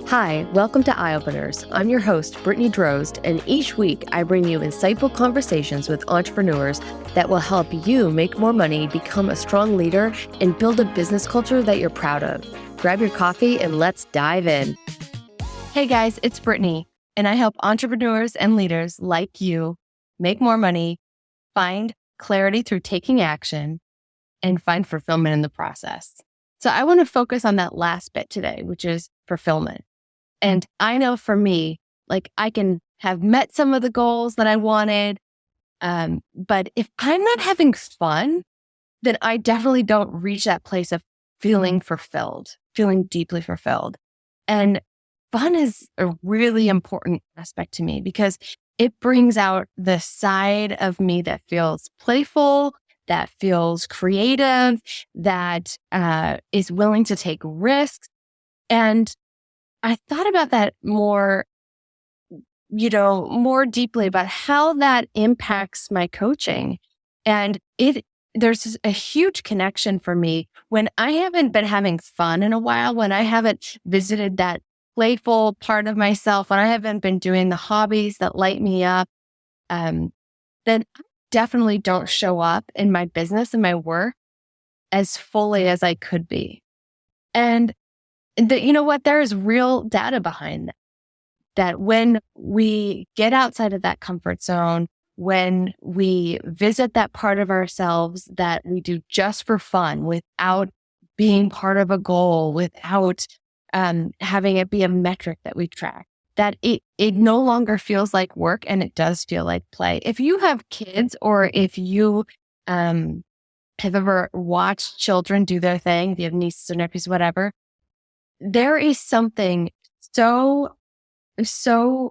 Hi, welcome to Eye Openers. I'm your host, Brittany Drozd, and each week I bring you insightful conversations with entrepreneurs that will help you make more money, become a strong leader, and build a business culture that you're proud of. Grab your coffee and let's dive in. Hey guys, it's Brittany, and I help entrepreneurs and leaders like you make more money, find clarity through taking action, and find fulfillment in the process. So I want to focus on that last bit today, which is fulfillment. And I know for me, like I can have met some of the goals that I wanted, but if I'm not having fun, then I definitely don't reach that place of feeling fulfilled, feeling deeply fulfilled. And fun is a really important aspect to me because it brings out the side of me that feels playful, that feels creative, that is willing to take risks. And I thought about that more deeply about how that impacts my coaching. And there's a huge connection for me when I haven't been having fun in a while, when I haven't visited that playful part of myself, when I haven't been doing the hobbies that light me up, then I definitely don't show up in my business and my work as fully as I could be. And you know what? There is real data behind that when we get outside of that comfort zone, when we visit that part of ourselves that we do just for fun without being part of a goal, without having it be a metric that we track, that it no longer feels like work and it does feel like play. If you have kids or if you have ever watched children do their thing, if you have nieces or nephews, whatever, there is something so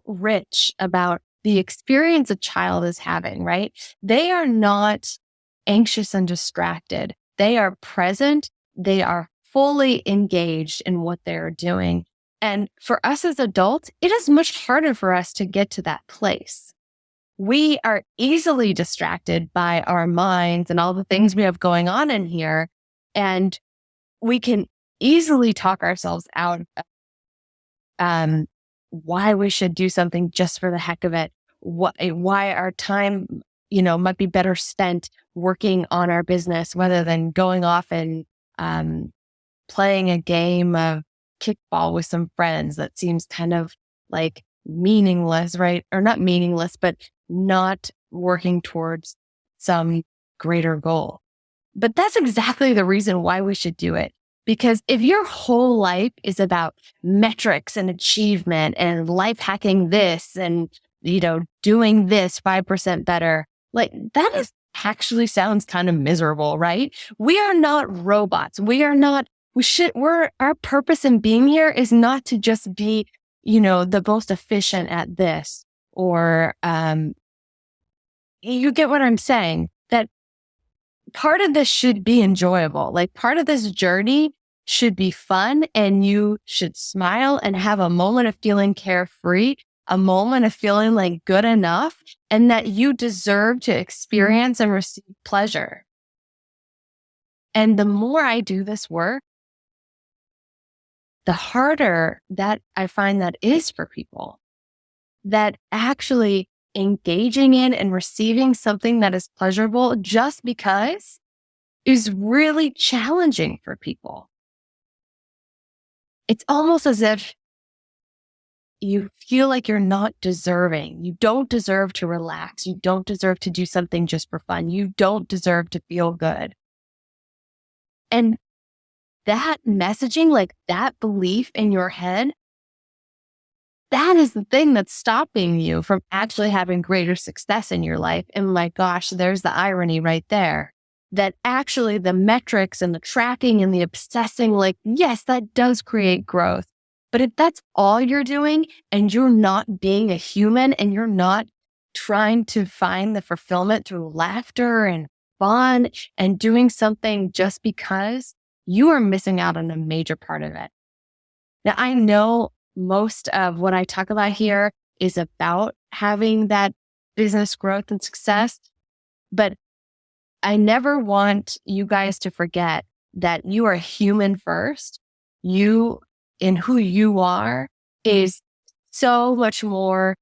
rich about the experience a child is having, right? They are not anxious and distracted. They are present. They are fully engaged in what they're doing. And for us as adults, it is much harder for us to get to that place. We are easily distracted by our minds and all the things we have going on in here. And we can easily talk ourselves out of why we should do something just for the heck of it, why our time, might be better spent working on our business rather than going off and playing a game of kickball with some friends that seems kind of like meaningless, right? Or not meaningless, but not working towards some greater goal. But that's exactly the reason why we should do it. Because if your whole life is about metrics and achievement and life hacking this and, doing this 5% better, like that is actually sounds kind of miserable, right? We are not robots. Our purpose in being here is not to just be, the most efficient at this or, you get what I'm saying? That part of this should be enjoyable. Like part of this journey should be fun and you should smile and have a moment of feeling carefree, a moment of feeling like good enough and that you deserve to experience and receive pleasure. And the more I do this work, the harder that I find that is for people. That actually engaging in and receiving something that is pleasurable just because is really challenging for people. It's almost as if you feel like you're not deserving. You don't deserve to relax. You don't deserve to do something just for fun. You don't deserve to feel good. And that messaging, like that belief in your head, that is the thing that's stopping you from actually having greater success in your life. And my gosh, there's the irony right there. That actually the metrics and the tracking and the obsessing, like, yes, that does create growth. But if that's all you're doing and you're not being a human and you're not trying to find the fulfillment through laughter and fun and doing something just because, you are missing out on a major part of it. Now, I know most of what I talk about here is about having that business growth and success, but I never want you guys to forget that you are human first. You in who you are is so much more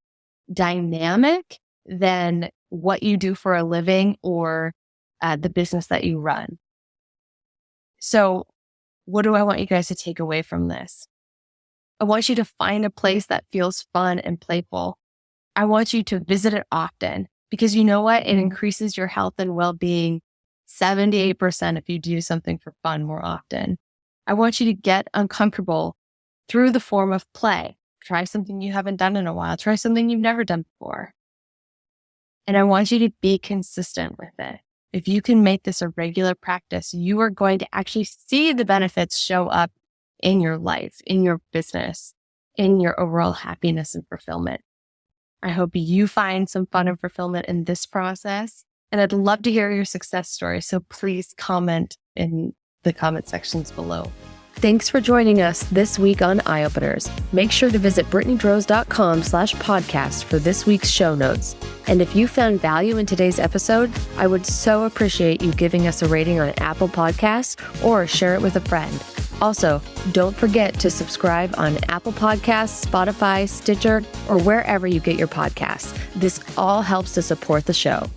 dynamic than what you do for a living or the business that you run. So what do I want you guys to take away from this? I want you to find a place that feels fun and playful. I want you to visit it often because you know what? It increases your health and well-being 78% if you do something for fun more often. I want you to get uncomfortable through the form of play. Try something you haven't done in a while. Try something you've never done before. And I want you to be consistent with it. If you can make this a regular practice, you are going to actually see the benefits show up in your life, in your business, in your overall happiness and fulfillment. I hope you find some fun and fulfillment in this process. And I'd love to hear your success story. So please comment in the comment sections below. Thanks for joining us this week on Eye Openers. Make sure to visit BrittanyDrose.com/podcast for this week's show notes. And if you found value in today's episode, I would so appreciate you giving us a rating on Apple Podcasts or share it with a friend. Also, don't forget to subscribe on Apple Podcasts, Spotify, Stitcher, or wherever you get your podcasts. This all helps to support the show.